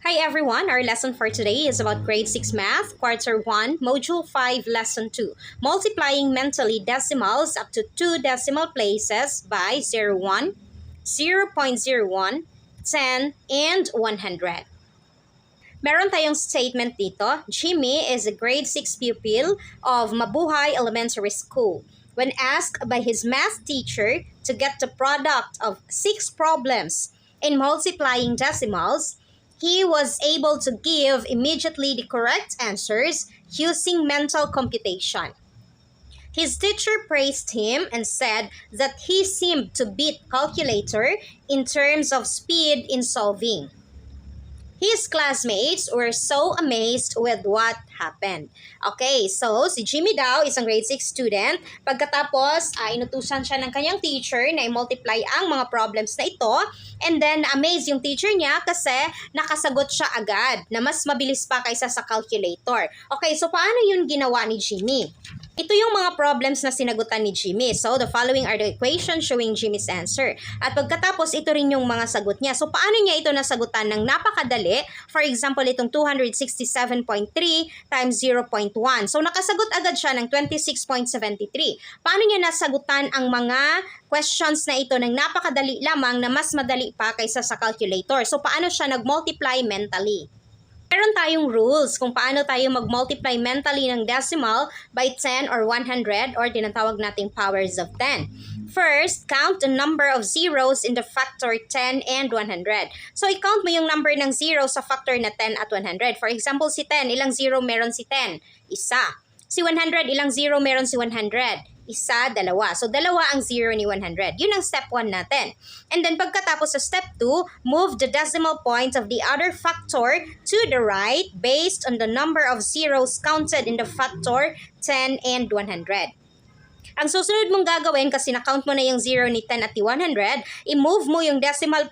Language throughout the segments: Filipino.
Hi everyone, our lesson for today is about grade 6 math, quarter 1, module 5, lesson 2, multiplying mentally decimals up to 2 decimal places by 0.1, 0.01, 10, and 100. Meron tayong statement dito, Jimmy is a grade 6 pupil of Mabuhay Elementary School. When asked by his math teacher to get the product of 6 problems in multiplying decimals, he was able to give immediately the correct answers using mental computation. His teacher praised him and said that he seemed to beat calculator in terms of speed in solving. His classmates were so amazed with what happened. Okay, so si Jimmy daw, isang grade 6 student, pagkatapos inutusan siya ng kanyang teacher na i-multiply ang mga problems na ito, and then amazed yung teacher niya kasi nakasagot siya agad na mas mabilis pa kaysa sa calculator. Okay, so paano yun ginawa ni Jimmy? Ito yung mga problems na sinagutan ni Jimmy. So, the following are the equations showing Jimmy's answer. At pagkatapos, ito rin yung mga sagot niya. So, paano niya ito nasagutan ng napakadali? For example, itong 267.3 times 0.1. So, nakasagot agad siya ng 26.73. Paano niya nasagutan ang mga questions na ito ng napakadali lamang na mas madali pa kaysa sa calculator? So, paano siya nag-multiply mentally? Meron tayong rules kung paano tayo mag-multiply mentally ng decimal by 10 or 100 or tinatawag nating powers of 10. First, count the number of zeros in the factor 10 and 100. So, i-count mo yung number ng zero sa factor na 10 at 100. For example, si 10, ilang zero meron si 10? Isa. Si 100, ilang zero meron si 100? Isa, dalawa. So, dalawa ang 0 ni 100. Yun ang step 1 natin. And then, pagkatapos sa step 2, move the decimal point of the other factor to the right based on the number of zeros counted in the factor 10 and 100. Ang susunod mong gagawin, kasi na-count mo na yung 0 ni 10 at ni 100, i-move mo yung decimal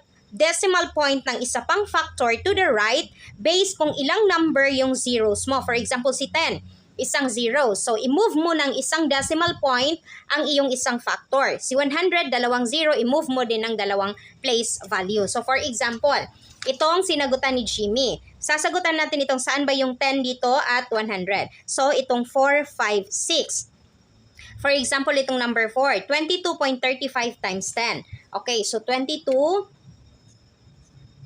point ng isa pang factor to the right based kung ilang number yung zeros mo. For example, si 10. Isang zero. So, i-move mo ng isang decimal point ang iyong isang factor. Si 100, dalawang zero, i-move mo din ng dalawang place value. So, for example, itong sinagutan ni Jimmy. Sasagutan natin itong saan ba yung 10 dito at 100. So, itong 4, 5, 6. For example, itong number 4, 22.35 times 10. Okay, so 22.25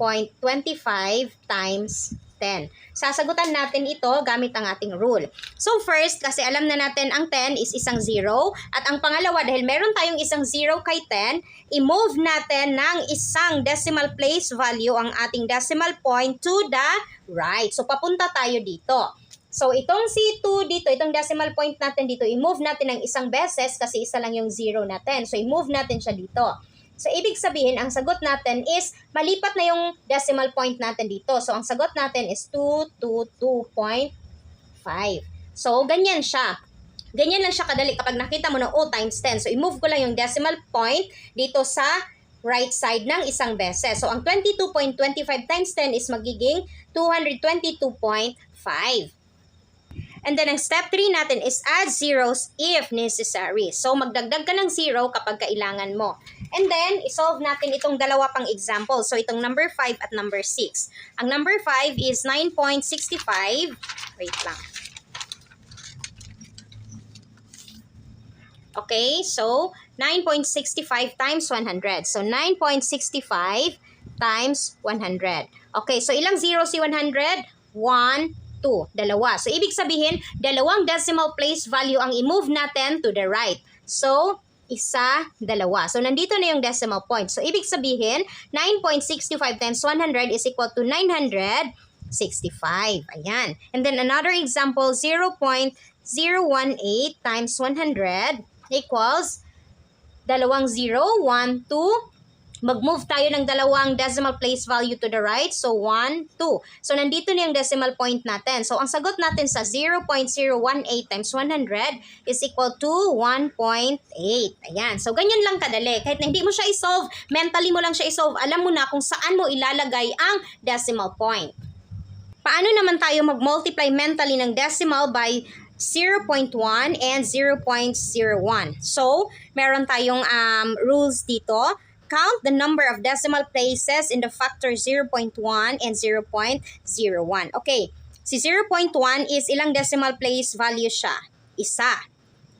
times 10. Sasagutan natin ito gamit ang ating rule. So first, kasi alam na natin ang 10 is isang 0. At ang pangalawa, dahil meron tayong isang 0 kay 10, i-move natin ng isang decimal place value ang ating decimal point to the right. So papunta tayo dito. So itong si 2 dito, itong decimal point natin dito, i-move natin ng isang beses kasi isa lang yung 0 natin. So i-move natin siya dito. So, ibig sabihin, ang sagot natin is, malipat na yung decimal point natin dito. So, ang sagot natin is 222.5. So, ganyan siya. Ganyan lang siya kadali kapag nakita mo na, times 10. So, i-move ko lang yung decimal point dito sa right side ng isang beses. So, ang 22.25 times 10 is magiging 222.5. And then, ang step 3 natin is add zeros if necessary. So, magdagdag ka ng 0 kapag kailangan mo. And then, isolve natin itong dalawa pang example. So, itong number 5 at number 6. Ang number 5 is 9.65. Wait lang. Okay, so 9.65 times 100. So, 9.65 times 100. Okay, so ilang zero si 100? 1, 2. Dalawa. So, ibig sabihin, dalawang decimal place value ang i-move natin to the right. So, isa, dalawa. So, nandito na yung decimal point. So, ibig sabihin, 9.65 times 100 is equal to 965. Ayan. And then, another example, 0.018 times 100 equals dalawang 0, 1, 2. Mag-move tayo ng dalawang decimal place value to the right. So, 1, 2. So, nandito na yung decimal point natin. So, ang sagot natin sa 0.018 times 100 is equal to 1.8. Ayan. So, ganyan lang kadali. Kahit na hindi mo siya isolve, mentally mo lang siya isolve, alam mo na kung saan mo ilalagay ang decimal point. Paano naman tayo mag-multiply mentally ng decimal by 0.1 and 0.01? So, meron tayong rules dito. Count the number of decimal places in the factor 0.1 and 0.01. Okay, si 0.1 is ilang decimal place value siya? Isa.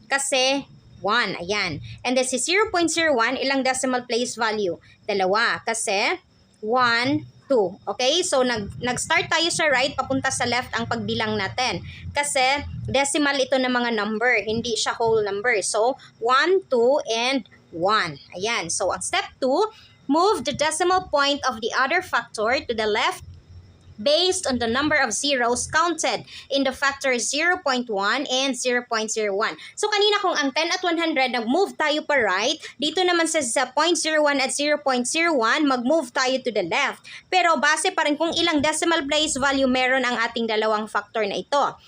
Kasi 1, ayan. And then si 0.01, ilang decimal place value? Dalawa. Kasi 1, 2. Okay? So, nag-start tayo sa right, papunta sa left ang pagbilang natin. Kasi decimal ito ng mga number, hindi siya whole number. So, 1, 2, and 1. Ayan. So, ang step 2, move the decimal point of the other factor to the left based on the number of zeros counted in the factors 0.1 and 0.01. So kanina kung ang 10 at 100 nag-move tayo pa right, dito naman sa 0.01 at 0.01 mag-move tayo to the left. Pero base pa rin kung ilang decimal place value meron ang ating dalawang factor na ito.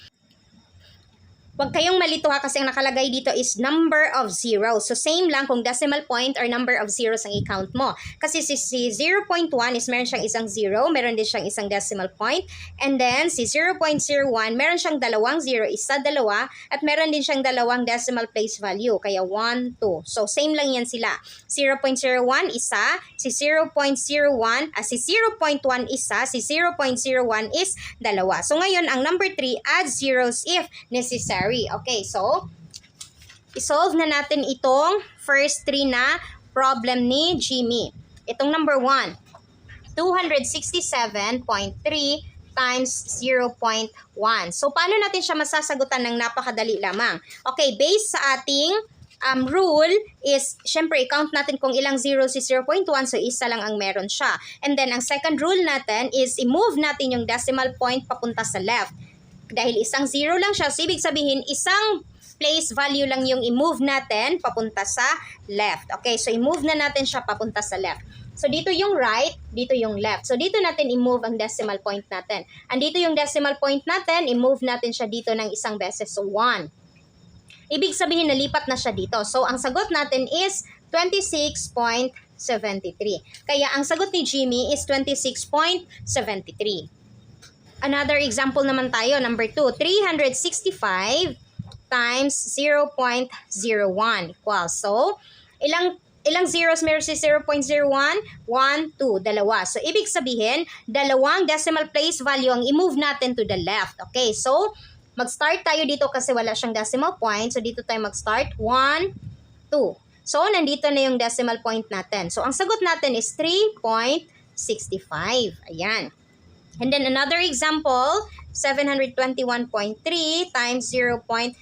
Huwag kayong malito ha kasi ang nakalagay dito is number of zeros. So same lang kung decimal point or number of zeros ang i-count mo. Kasi si 0.1 is meron siyang isang zero, meron din siyang isang decimal point. And then si 0.01 meron siyang dalawang zero, isa, dalawa. At meron din siyang dalawang decimal place value. Kaya 1, 2. So same lang yan sila. 0.01 isa, si 0.01, si 0.1 isa, si 0.01 is dalawa. So ngayon ang number 3, add zeros if necessary. Okay, so isolve na natin itong first 3 na problem ni Jimmy. Itong number 1, 267.3 times 0.1. So, paano natin siya masasagutan ng napakadali lamang? Okay, based sa ating rule is, syempre, i-count natin kung ilang zeros si 0.1, so isa lang ang meron siya. And then, ang second rule natin is i-move natin yung decimal point papunta sa left. Dahil isang zero lang siya, so ibig sabihin, isang place value lang yung i-move natin papunta sa left. Okay, so i-move na natin siya papunta sa left. So dito yung right, dito yung left. So dito natin i-move ang decimal point natin. Andito yung decimal point natin, i-move natin siya dito ng isang beses. So 1. Ibig sabihin, nalipat na siya dito. So ang sagot natin is 26.73. Kaya ang sagot ni Jimmy is 26.73. Another example naman tayo, number 2, 365 times 0.01 equals. So, ilang zeros meron si 0.01? 1, 2, dalawa. So, ibig sabihin, dalawang decimal place value ang i-move natin to the left. Okay, so, mag-start tayo dito kasi wala siyang decimal point. So, dito tayo mag-start, 1, 2. So, nandito na yung decimal point natin. So, ang sagot natin is 3.65. Ayan. And then another example, 721.3 times 0.01.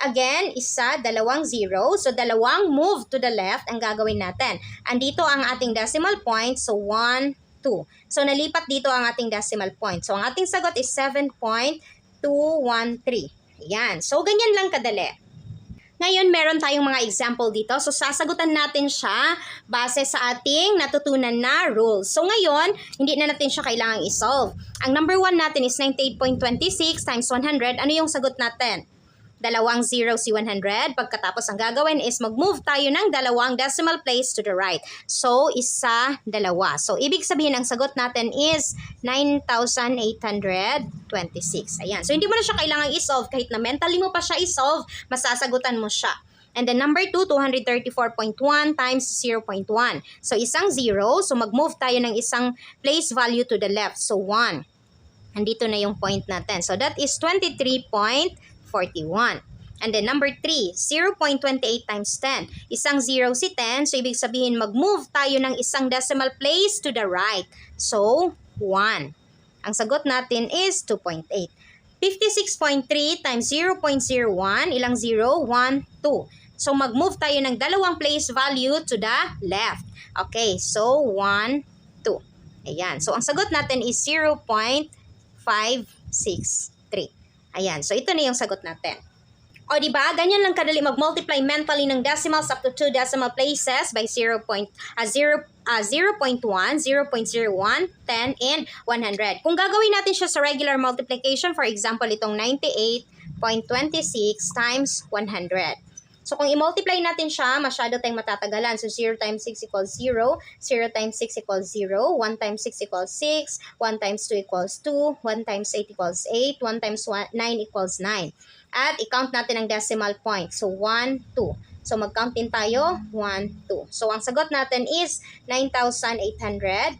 Again, isa, dalawang zero. So, dalawang move to the left ang gagawin natin. Andito ang ating decimal point. So, 1, 2. So, nalipat dito ang ating decimal point. So, ang ating sagot is 7.213. Ayan. So, ganyan lang kadali. Ngayon, meron tayong mga example dito. So, sasagutan natin siya base sa ating natutunan na rules. So, ngayon, hindi na natin siya kailangang isolve. Ang number 1 natin is 98.26 times 100. Ano yung sagot natin? Dalawang zero si 100. Pagkatapos, ang gagawin is mag-move tayo ng dalawang decimal place to the right. So, isa, dalawa. So, ibig sabihin, ang sagot natin is 9,826. Ayan. So, hindi mo na siya kailangang isolve. Kahit na mentally mo pa siya isolve, masasagutan mo siya. And then, number 2, 234.1 times 0.1. So, isang zero. So, mag-move tayo ng isang place value to the left. So, 1. Andito na yung point natin. So, that is 23.41. And then number 3, 0.28 times 10. Isang 0 si 10, so ibig sabihin mag-move tayo ng isang decimal place to the right. So, 1. Ang sagot natin is 2.8. 56.3 times 0.01, ilang 0? 1, 2. So, mag-move tayo ng dalawang place value to the left. Okay, so 1, 2. Ayan. So, ang sagot natin is 0.563. Ayan, so ito na yung sagot natin. O diba, ganyan lang kadali mag-multiply mentally ng decimals up to 2 decimal places by 0.1, 0.01, 10, and 100. Kung gagawin natin siya sa regular multiplication, for example, itong 98.26 times 100. So, kung i-multiply natin siya, masyado tayong matatagalan. So, 0 times 6 equals 0, 0 times 6 equals 0, 1 times 6 equals 6, 1 times 2 equals 2, 1 times 8 equals 8, 1 times 9 equals 9. At i-count natin ang decimal point. So, 1, 2. So mag-count din tayo, 1, 2. So ang sagot natin is 9,826.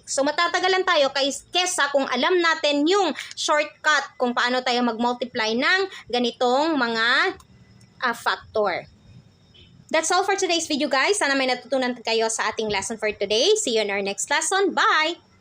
So matatagalan tayo kesa kung alam natin yung shortcut kung paano tayo mag-multiply ng ganitong mga factor. That's all for today's video guys. Sana may natutunan kayo sa ating lesson for today. See you in our next lesson. Bye!